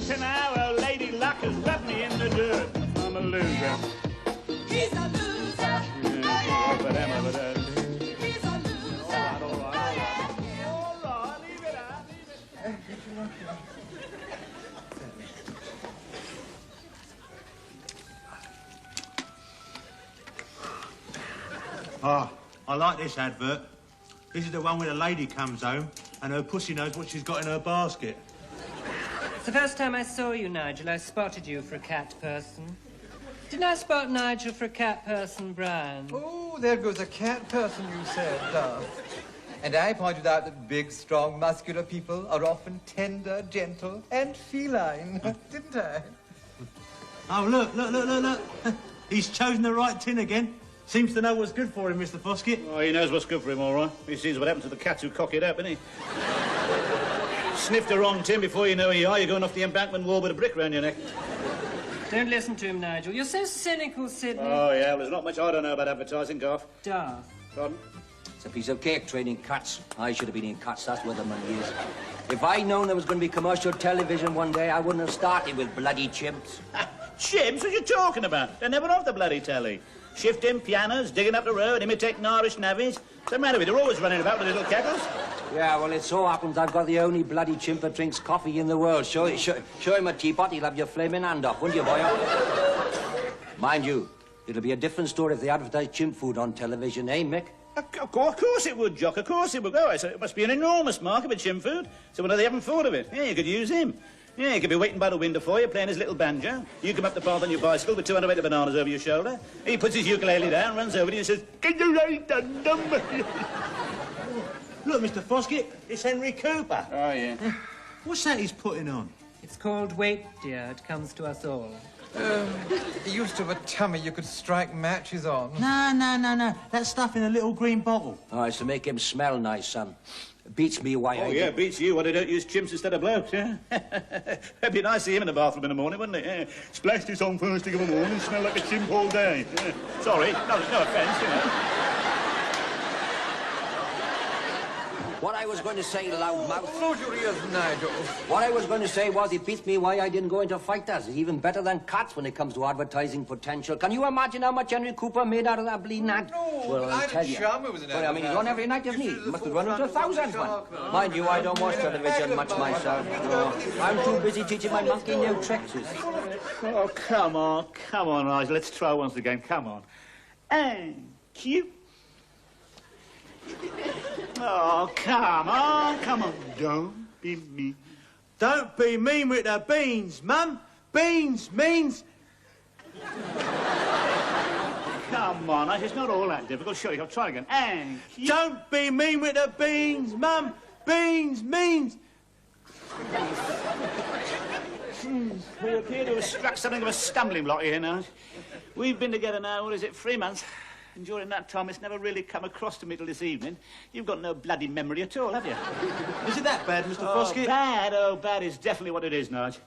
to now, well, Lady Luck has left me in the dirt. I'm a loser. He's a loser. Yeah, over them, over there. He's a loser. All right, leave it out, leave it. Ah, I like this advert. This is the one where the lady comes home and her pussy knows what she's got in her basket. It's the first time I saw you, Nigel, I spotted you for a cat person. Didn't I spot Nigel for a cat person, Brian? Oh, there goes a cat person, you said, And I pointed out that big, strong, muscular people are often tender, gentle, and feline, didn't I? Oh, look. He's chosen the right tin again. Seems to know what's good for him, Mr. Foskett. Oh, he knows what's good for him, all right. He sees what happens to the cats who cock it up, isn't he? Sniffed a wrong tin before you know who you are. You're going off the embankment wall with a brick round your neck. Don't listen to him, Nigel. You're so cynical, Sidney. Oh, yeah, well, there's not much I don't know about advertising, Garth. Darth. Pardon? It's a piece of cake, training cats. I should have been in cats, that's where the money is. If I'd known there was going to be commercial television one day, I wouldn't have started with bloody chimps. Chimps? What are you talking about? They're never off the bloody telly. Shifting pianos, digging up the road, imitating Irish navvies. What's the matter with you? They're always running about with little kettles. Yeah, well, it so happens I've got the only bloody chimp that drinks coffee in the world. Show him a teapot, he'll have your flaming hand off, wouldn't you, boy? Mind you, it'll be a different story if they advertise chimp food on television, eh, Mick? Of course it would, Jock. Of course it would. Oh, it must be an enormous market for chimp food. So why they haven't thought of it? Yeah, you could use him. Yeah, he could be waiting by the window for you, playing his little banjo. You come up the path on your bicycle with 200 bananas over your shoulder. He puts his ukulele down, runs over to you and says, "Can you write the number?" Look, Mr. Foskett, it's Henry Cooper. Oh, yeah. What's that he's putting on? It's called Wait, dear. It comes to us all. He used to have a tummy you could strike matches on. No. That stuff in a little green bottle. Oh, it's to make him smell nice, son. Beats me why Oh, yeah, beats you why they don't use chimps instead of blokes, yeah? It'd be nice to see him in the bathroom in the morning, wouldn't it? Yeah. Splash this on first thing of the morning, smell like a chimp all day. Yeah. Sorry, no offence, you know. What I was going to say, loudmouth... Close your ears, Nigel. What I was going to say was it beats me why I didn't go into fighters. It's even better than cats when it comes to advertising potential. Can you imagine how much Henry Cooper made out of that bleeding ad? No, well, I'll tell you. Chum, it was an well, I mean, he's on every night, isn't he? He must have run into thousands, man. Mind you, I don't watch television much myself. No. I'm too busy teaching my monkey new tricks. Oh, come on, Nigel. Let's try once again. Come on. And cute. Oh, come on. Don't be mean. Don't be mean with the beans, Mum. Beans means... Come on, it's not all that difficult. Sure, I'll try again. And cute. Don't be mean with the beans, Mum. Beans means... We appear to have struck something of a stumbling block here now. We've been together now, 3 months? And during that time, it's never really come across to me till this evening. You've got no bloody memory at all, have you? Is it that bad, Mr. Foskett? Bad is definitely what it is, Nige.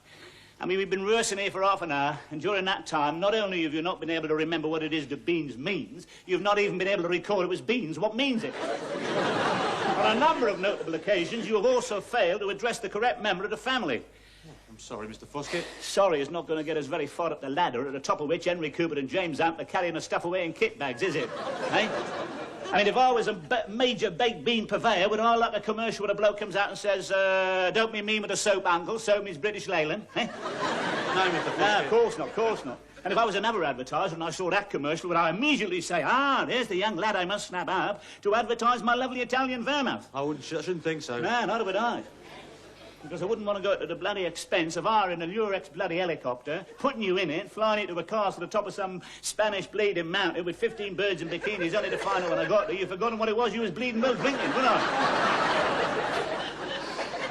I mean, we've been rehearsing here for half an hour, and during that time, not only have you not been able to remember what it is that beans means, you've not even been able to recall it was beans what means it. On a number of notable occasions, you have also failed to address the correct member of the family. I'm sorry, Mr. Foskett. Sorry is not going to get us very far up the ladder, at the top of which Henry Cooper and James Amp are carrying the stuff away in kit bags, is it? Eh? I mean, if I was a major baked bean purveyor, would I like a commercial where a bloke comes out and says, don't be mean with a soap, uncle, soap means British Leyland, eh? No, Mr. Foskett. No, of course not. And if I was another advertiser and I saw that commercial, would I immediately say, there's the young lad I must snap up to advertise my lovely Italian vermouth? I shouldn't think so. No, neither would I. Because I wouldn't want to go to the bloody expense of hiring a Lurex bloody helicopter, putting you in it, flying it to a castle at the top of some Spanish bleeding mountain with 15 birds in bikinis, only to find out when I got there you've forgotten what it was you was bleeding well drinking, wouldn't I?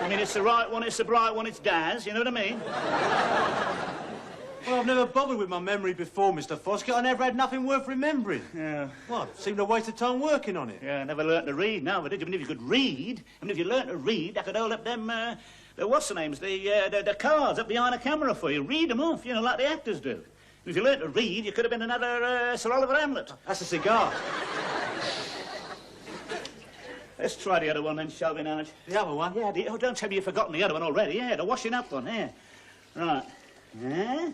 I mean, it's the right one, it's the bright one, it's Daz, you know what I mean? Well, I've never bothered with my memory before, Mr. Foskett. I never had nothing worth remembering. Yeah. What? Seemed a waste of time working on it. Yeah, I never learnt to read, no, but did you? I mean, if you could read, if you learnt to read, I could hold up them, what's the names, the cards up behind a camera for you. Read them off, you know, like the actors do. And if you learnt to read, you could have been another Sir Oliver Hamlet. That's a cigar. Let's try the other one then, shall we, Nige? The other one? Yeah, don't tell me you've forgotten the other one already. Yeah, the washing up one, yeah. Right. Huh?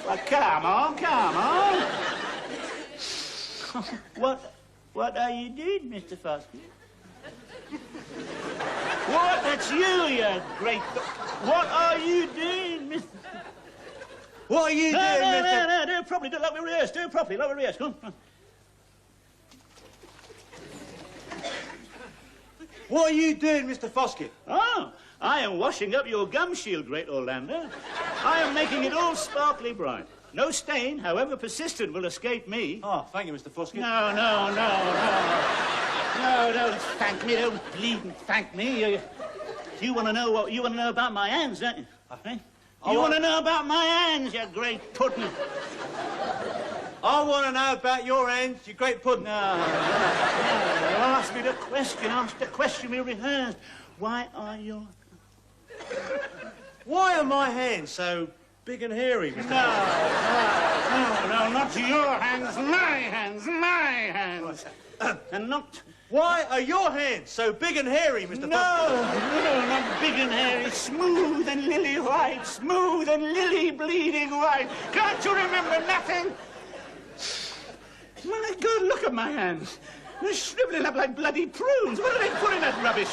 Well, come on, come on. What are you doing, Mr. Foskett? What? That's you, you great... What are you doing, Mr... What are you doing, Mr... No, do it properly. Do it like we rehearsed. Do it properly, like we rehearsed. Come on. What are you doing, Mr. Foskett? Oh, I am washing up your gum shield, great Orlando. I am making it all sparkly bright. No stain, however persistent, will escape me. Oh, thank you, Mr. Foskett. No, don't thank me. Don't bleed and thank me. You want to know what... You want to know about my hands, don't you? Eh? You want to know about my hands, you great pudding? I want to know about your hands, you great pudding. No. Ask me the question. Ask the question we rehearsed. Why are your... Why are my hands so big and hairy, Mr. No, not your hands, my hands, my hands. And not... Why are your hands so big and hairy, Mr. Foskett? No, not big and hairy, smooth and lily white, smooth and lily bleeding white. Can't you remember nothing? My God, look at my hands. They're shriveling up like bloody prunes. What are they putting in that rubbish?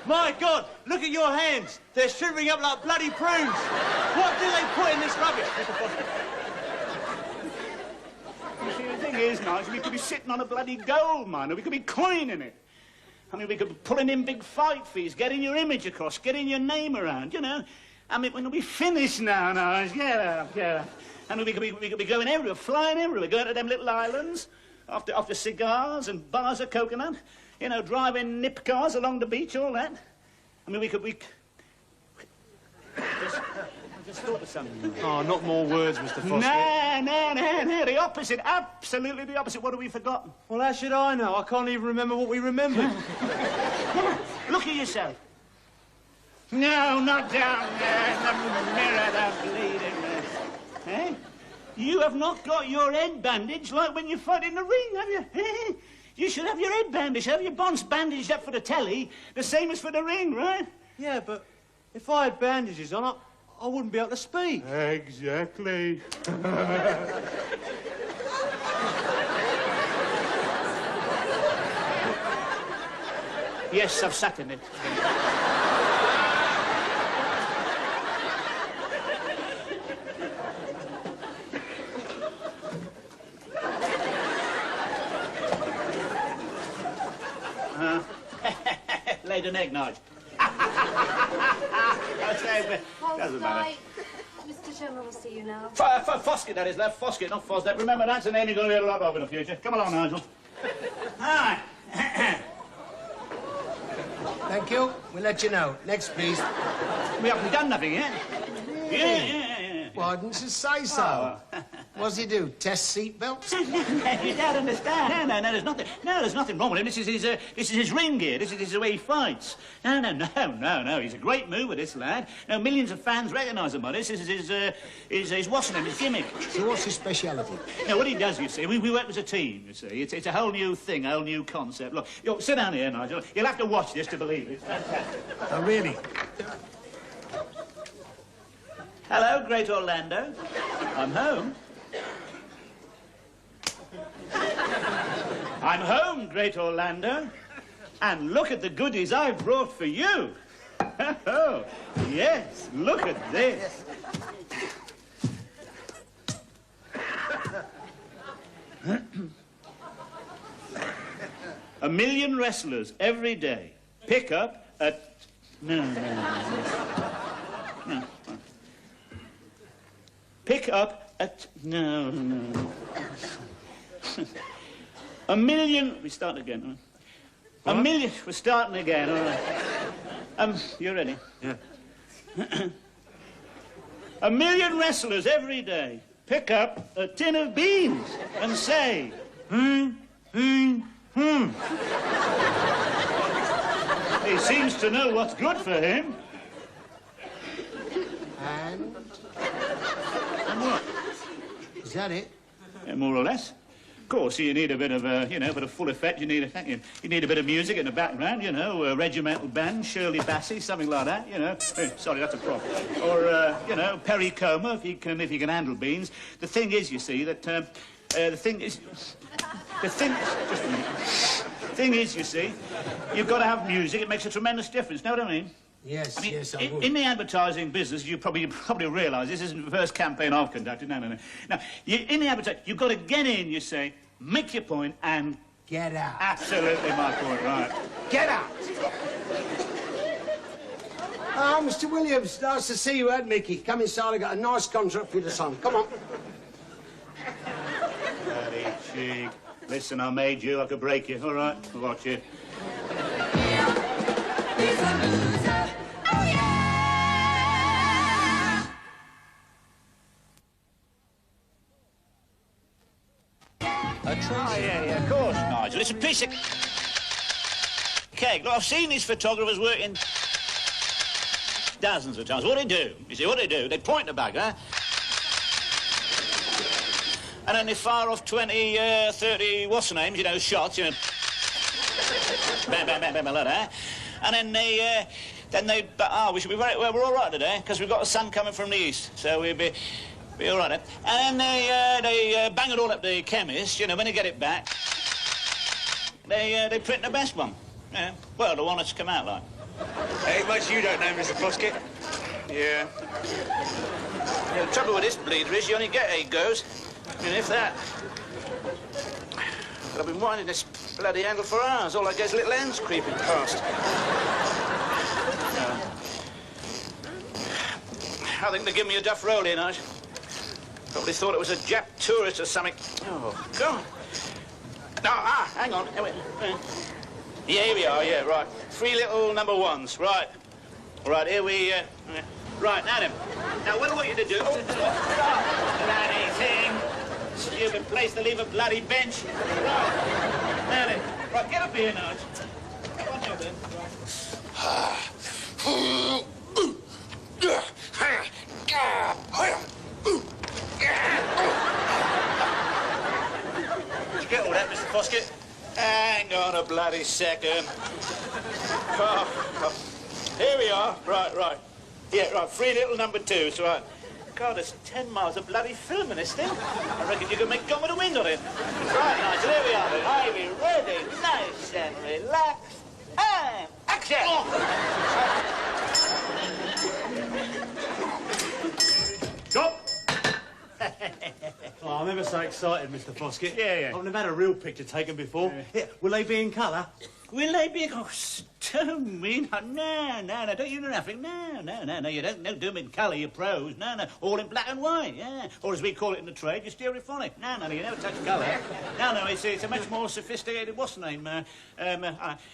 My God, look at your hands. They're shriveling up like bloody prunes. What do they put in this rubbish, Mr. Foskett? You see, the thing is, Nigel, we could be sitting on a bloody gold mine, or we could be coining it. I mean, we could be pulling in big fight fees, getting your image across, getting your name around, you know. I mean, when we finish now, Nigel, get up. And we could be going everywhere, flying everywhere, going to them little islands, after cigars and bars of coconut, you know, driving nip cars along the beach, all that. I mean, I just thought of something. Oh, not more words, Mr. Foskett. No, the opposite, absolutely the opposite. What have we forgotten? Well, how should I know? I can't even remember what we remembered. Look at yourself. No, not down there in the mirror, that bleeding mess. Eh? You have not got your head bandaged like when you fight in the ring, have you? Eh? You should have your head bandaged, have your bonds bandaged up for the telly, the same as for the ring, right? Yeah, but if I had bandages on, I wouldn't be able to speak. Exactly. Yes, I've sat in it. Laid an egg, Nige. Doesn't matter. Mr. Sherman will see you now. Foskett, that is, left. Foskett, not Fosdet. Remember, that's a name you're going to hear a lot of in the future. Come along, Nigel. Hi. Thank you. We'll let you know. Next, please. We haven't done nothing yet. Yeah. Why didn't you say so? What does he do? Test seat belts? You don't understand. No, there's nothing. No, there's nothing wrong with him. This is his ring gear. This is the way he fights. No. He's a great mover, this lad. No, millions of fans recognise him by this. This is his what's name, his gimmick. So what's his speciality? No, what he does, you see, we work as a team, you see. It's a whole new thing, a whole new concept. Look, sit down here, Nigel. You'll have to watch this to believe it. It's fantastic. Oh, really? Hello, great Orlando. I'm home. I'm home, great Orlando. And look at the goodies I've brought for you. Oh, yes, look at this. A million wrestlers every day. Pick up at... No. Pick up at... No. A million... We start again. Right? A million... We're starting again, all right. You ready? Yeah. A million wrestlers every day pick up a tin of beans and say... He seems to know what's good for him. And? And what? Is that it? Yeah, more or less. Of course, you need a bit of, you know, a bit of full effect. You need a bit of music in the background, you know, a regimental band, Shirley Bassey, something like that, you know. Sorry, that's a prop. Or, you know, Perry Como, if you can handle beans. The thing is, you see, that, just a minute. The thing is, you see, you've got to have music. It makes a tremendous difference. Know what I mean? Yes, I mean, yes, I would. in the advertising business, you probably realise this isn't the first campaign I've conducted. No. Now, in the advertising, you've got to get in, you say, make your point, and... Get out. Absolutely my point, right. Get out! Oh, Mr. Williams, nice to see you, Mickey. Come inside, I've got a nice contract for you to sign. Come on. Bloody cheek. Listen, I made you, I could break you. All right, I'll watch you. He's a loser. Oh, yeah! Oh, yeah, of course, Nigel. It's a piece of cake. Look, I've seen these photographers working dozens of times. What do they do? You see, what do? They point the bugger, and then they fire off 20, 30, what's the names, you know, shots, you know. Bam, bam, bam, bam, like that. And then they, we should be very, well, we're all right today, because we've got the sun coming from the east, so we'll be all right. And then they bang it all up the chemist, you know, when they get it back, they print the best one. Yeah. Well, the one that's come out like. Hey, much you don't know, Mr. Foskett. Yeah. The trouble with this bleeder is you only get 8 goes. I mean, if that. But I've been winding this bloody handle for hours. All I get is little ends creeping past. I think they give me a duff roll here, Nige. Probably thought it was a Jap tourist or something. Oh, God. No, hang on. Yeah, here we are, yeah, right. 3 little number 1s, right. Right, here we, right, now then. Now, what I want you to do... Oh, bloody thing. Stupid place to leave a bloody bench. Right, now then. Right, get up here, Nige. Come on, then. Did you get all that, Mr. Foskett? Hang on a bloody second. Oh. Here we are. Right. Yeah, right, 3 little number 2s, right. God, there's 10 miles of bloody film in this thing. I reckon you could make gone with a wind on it. Right, Nigel, here we are then. Are we ready? Nice and relaxed. And action! Oh. Stop! Oh, I'm ever so excited, Mr. Foskett. Yeah. I've never had a real picture taken before. Yeah. Will they be in colour? Will they be? Oh, don't mean. No, don't you know nothing. No, you don't do them in colour, you pros. No, all in black and white, yeah. Or as we call it in the trade, you're stereophonic. No, you never touch colour. No, it's a much more sophisticated, what's the name?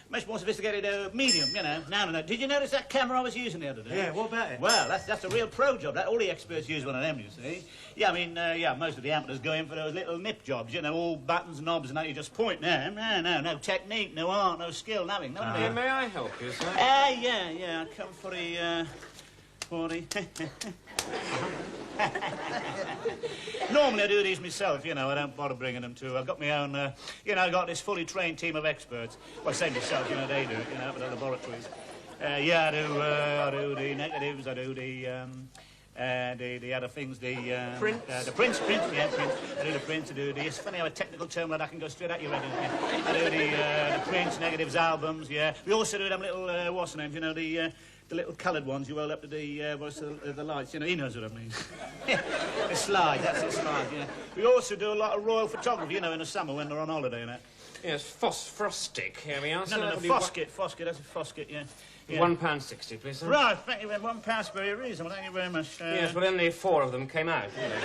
Much more sophisticated medium, you know. No. Did you notice that camera I was using the other day? Yeah, what about it? Well, that's a real pro job. All the experts use one of them, you see. Yeah, I mean, most of the amateurs go in for those little nip jobs, you know, all buttons, knobs, and that you just point. No technique, no art, no skill, nothing. May I help you, sir? Yeah, I come for the... Normally I do these myself, you know, I don't bother bringing them to. I've got my own, I've got this fully trained team of experts. Well, I say myself, you know, they do it, you know, at the laboratories. I do the negatives, I do the other things, the prints? The prints. I do the prints, it's funny how a technical term like that can go straight at you, reckon. I do the prints, negatives, albums, yeah. We also do them little, what's the names, you know, the little coloured ones you roll up to the lights, you know, he knows what I mean. The slide, that's it, slide, yeah. We also do a lot of royal photography, you know, in the summer when they're on holiday and that. Yes, phosphorustic, here we are. No, Foskett, that's a Foskett, yeah. £1.60, please, sir. Right, thank you very much. £1 very reasonable, thank you very much. Yes, well, only 4 of them came out, didn't they?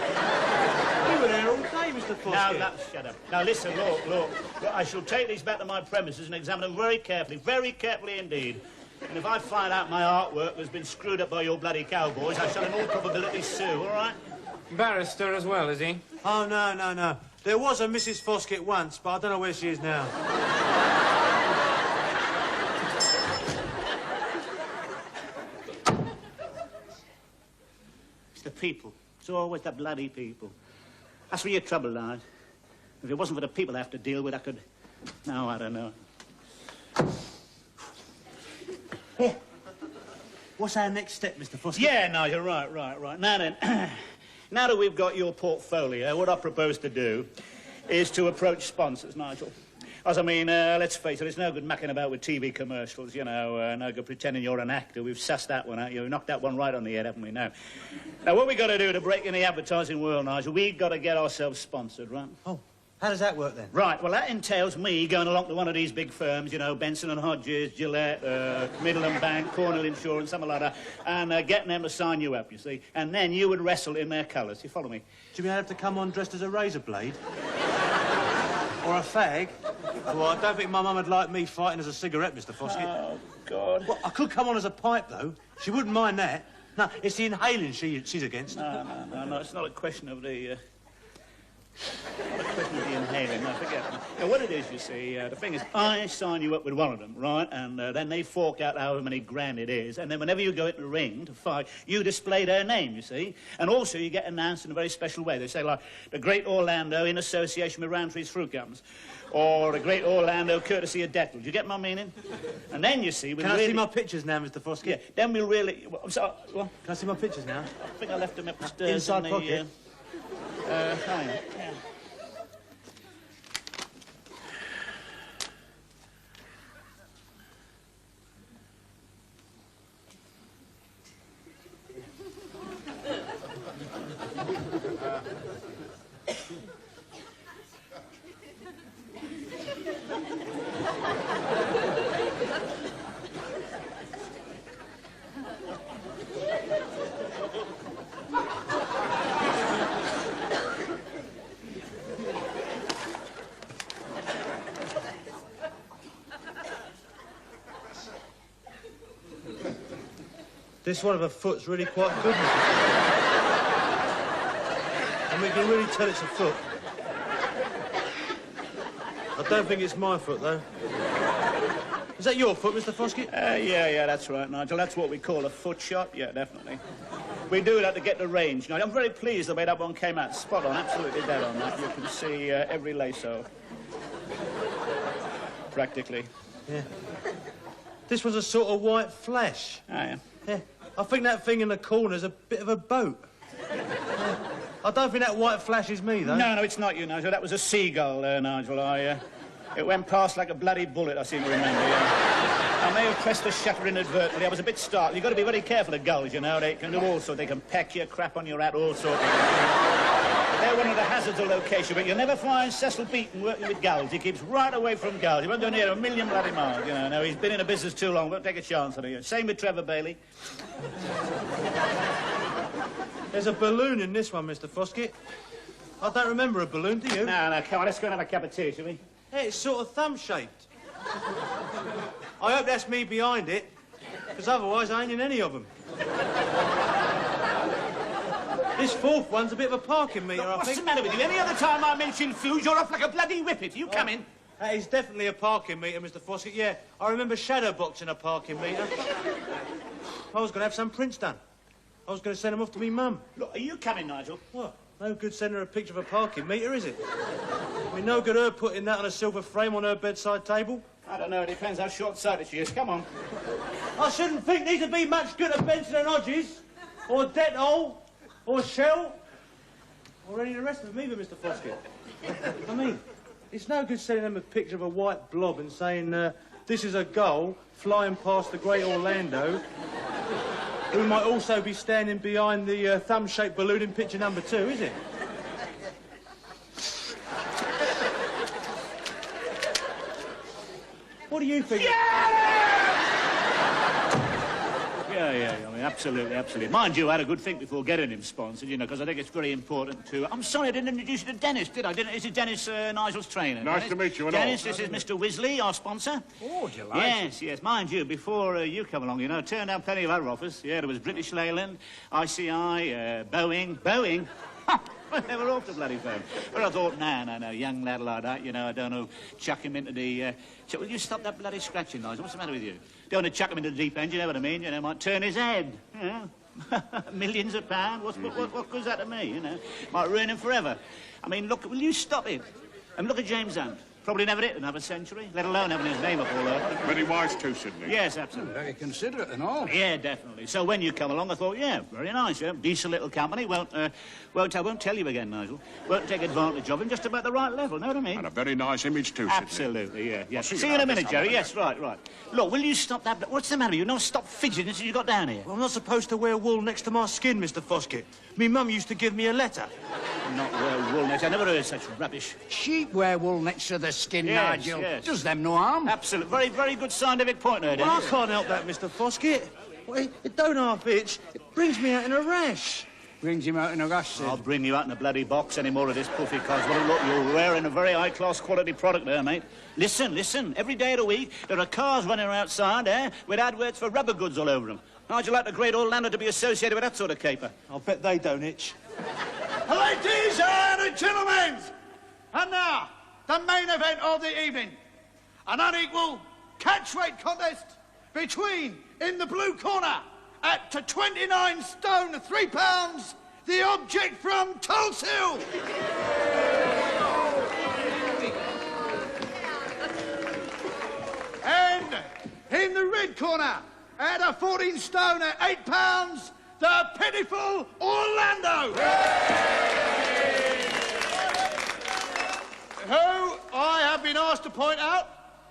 You were there all day, Mr. Foskett. Now, shut up. Now, listen, look, I shall take these back to my premises and examine them very carefully indeed. And if I find out my artwork has been screwed up by your bloody cowboys, I shall in all probability sue, all right? Barrister as well, is he? Oh, no. There was a Mrs. Foskett once, but I don't know where she is now. It's the people. It's always the bloody people. That's where your trouble lies. If it wasn't for the people I have to deal with, I could... No, I don't know. Here. What's our next step, Mr. Foskett? Yeah, Nigel, right. Now then, now that we've got your portfolio, what I propose to do is to approach sponsors, Nigel. As I mean, let's face it, it's no good mucking about with TV commercials, you know, no good pretending you're an actor. We've sussed that one out. We've knocked that one right on the head, haven't we, now? Now, what we got to do to break in the advertising world, Nigel, we've got to get ourselves sponsored, right? Oh, how does that work, then? Right, well, that entails me going along to one of these big firms, you know, Benson & Hodges, Gillette, Midland Bank, Cornell Insurance, something like that, and getting them to sign you up, you see, and then you would wrestle in their colours. You follow me? Do you mean I'd have to come on dressed as a razor blade? Or a fag? Well, I don't think my mum would like me fighting as a cigarette, Mr. Foskett. Oh, God. Well, I could come on as a pipe, though. She wouldn't mind that. No, it's the inhaling she's against. No, it's not a question of the... Not a question of the inhaling, no, forget it. Now, what it is, you see, the thing is, I sign you up with one of them, right? And then they fork out however many grand it is, and then whenever you go into the ring to fight, you display their name, you see? And also you get announced in a very special way. They say, like, the Great Orlando in association with Roundtree's Fruit Gums. Or the Great Orlando courtesy of Dettel. Do you get my meaning? And then, you see... Can I see my pictures now, Mr. Foskett? Yeah, then we'll really... Well, I'm sorry, what? Can I see my pictures now? I think I left them upstairs Inside in the... pocket? Hang on. Yeah. This one of her foot's really quite good, Mr. Foskett. And we can really tell it's a foot. I don't think it's my foot, though. Is that your foot, Mr. Foskett? Yeah, that's right, Nigel. That's what we call a foot shot. Yeah, definitely. We do that to get the range. Now, I'm very pleased the way that one came out. Spot on, absolutely dead on that. You can see every lasso. Practically. Yeah. This was a sort of white flash. Oh, yeah. Yeah. I think that thing in the corner's a bit of a boat. Yeah. I don't think that white flash is me, though. No, it's not you, Nigel. That was a seagull, Nigel. It went past like a bloody bullet, I seem to remember, yeah. I may have pressed the shutter inadvertently. I was a bit startled. You've got to be very careful of gulls, you know. They can do all sorts. They can peck you, crap on your hat, all sorts. They're one of the hazards of location, but you'll never find Cecil Beaton working with gulls. He keeps right away from gulls. He won't go near a million bloody miles, you know. No, he's been in the business too long. Won't take a chance on it. Same with Trevor Bailey. There's a balloon in this one, Mr. Foskett. I don't remember a balloon, do you? No, come on, let's go and have a cup of tea, shall we? Yeah, it's sort of thumb-shaped. I hope that's me behind it, because otherwise I ain't in any of them. This fourth one's a bit of a parking meter, I think. What's the matter with you? Any other time I mention food, you're off like a bloody whippet. You come in. That is definitely a parking meter, Mr. Foskett. Yeah, I remember shadow boxing a parking meter. I was going to have some prints done. I was going to send them off to me mum. Look, are you coming, Nigel? What? No good sending her a picture of a parking meter, is it? I mean, no good her putting that on a silver frame on her bedside table. I don't know. It depends how short-sighted she is. Come on. I shouldn't think these would be much good at Benson & Hodges, or Detol, or Shell, or any of the rest of them either, Mr. Foskett. I mean, it's no good sending them a picture of a white blob and saying, this is a gull flying past the Great Orlando, who might also be standing behind the thumb-shaped balloon in picture number 2, is it? What do you think? Yeah, I mean, absolutely. Mind you, I had a good think before getting him sponsored, you know, because I think it's very important to... I'm sorry I didn't introduce you to Dennis, did I? This is Dennis, Nigel's trainer. Nice to meet you and all. Dennis, this is Mr. Wisley, our sponsor. Oh, delighted. Yes. Mind you, before you come along, you know, turned out plenty of other offers. Yeah, there was British Leyland, ICI, Boeing. They were off the bloody phone. But I thought, no, young lad like that, you know, I don't know, chuck him into the... Will you stop that bloody scratching, Nigel? What's the matter with you? Don't want to chuck him into the deep end, you know what I mean? You know, might turn his head. You know? Millions of pounds? What goes that to me, you know? Might ruin him forever. I mean, look, will you stop it? And look at James Hunt. Probably never hit another century, let alone having his name up all over. Very wise too, Sidney. Yes, absolutely. Very considerate and all. Yeah, definitely. So when you come along, I thought, yeah, very nice, yeah. Decent little company. I won't tell you again, Nigel. Won't take advantage of him, just about the right level, know what I mean? And a very nice image too, Sidney. Absolutely, yeah. I'll see See you you in a now, minute, Miss Jerry. Alfred. Yes, right. Look, will you stop that? What's the matter with you? Not stop fidgeting since you got down here. Well, I'm not supposed to wear wool next to my skin, Mr. Foskett. Me mum used to give me a letter. Not wear wool next. I never heard such rubbish. Sheep wear wool next to the skin, Yes, Nigel. yes. Does them no harm? Absolutely. Very, very good scientific point there, Well, I Dennis. can't help that, Mr. Foskett. Well, it don't half itch. It brings me out in a rash. Brings him out in a rush, Sid. I'll bring you out in a bloody box any more of this puffy cosmetic. Look, you're wearing a very high-class quality product there, mate. Listen. Every day of the week, there are cars running outside, with adverts for rubber goods all over them. How'd you like the great Orlando to be associated with that sort of caper? I'll bet they don't itch. Ladies and gentlemen, and now, the main event of the evening. An unequal catch-weight contest between, in the blue corner, at 29 stone 3 pounds, the object from Tulse Hill. And in the red corner, at 14 stone 8 pounds, the pitiful Orlando. Who I have been asked to point out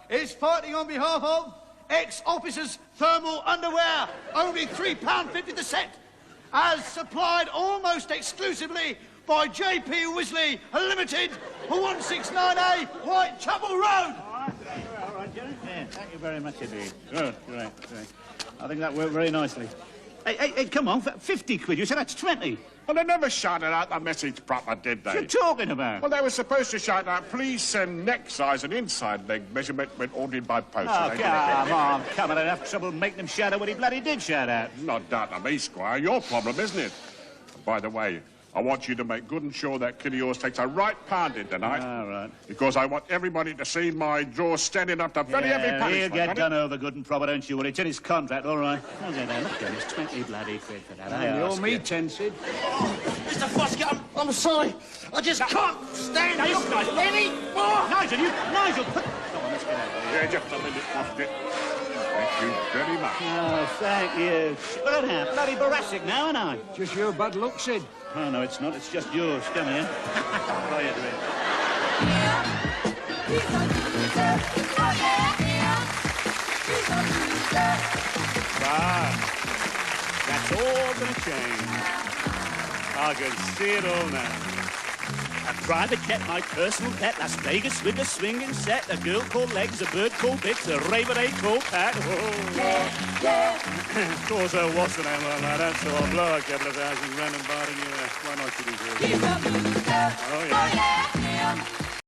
is fighting on behalf of ex-officers' thermal underwear, only £3.50 the set, as supplied almost exclusively by J.P. Wisley Limited for 169A Whitechapel Road. All right, Jerry. Yeah, thank you very much indeed. Good, great. I think that worked very nicely. Hey, come on, 50 quid. You said that's 20. Well, they never shouted out the message proper, did they? What are you talking about? Well, they were supposed to shout out, please send neck size and inside leg measurement when ordered by post. Oh, And they didn't. come on. I'd have trouble making them shout out what he bloody did shout out. Not down to me, Squire. Your problem, isn't it? By the way, I want you to make good and sure that kid of yours takes a right pounding tonight. All right. Because I want everybody to see my jaw standing up to very heavy punishment. He'll get won't done it? over good and proper, don't you worry. It's in his contract, all right. Okay, now, look at this, 20 bloody quid for that. I You're ask me, you. 10, Sid. Mr. Foskett, I'm sorry. I just can't stand this anymore. Nigel, put... Come on, let's get out of here. Yeah, just a minute, Foskett. Thank you very much. Oh, thank you. Look at that, bloody Boracic now, aren't I? Just your bad luck, Sid. Oh, no, it's not. It's just yours. Come here. Try your drink. He's a loser. Oh, yeah. He's a loser. Ah, that's all going to change. I can see it all now. A private jet, my personal pet. Las Vegas with the swinging set. A girl called Legs, a bird called Bits, a raven called Pat. Oh. Yeah. Of course I wasn't, am I, like that? So I'll blow a couple of thousand random bar in your ass. Why not you do this? He's a loser. Oh, yeah. Oh, yeah.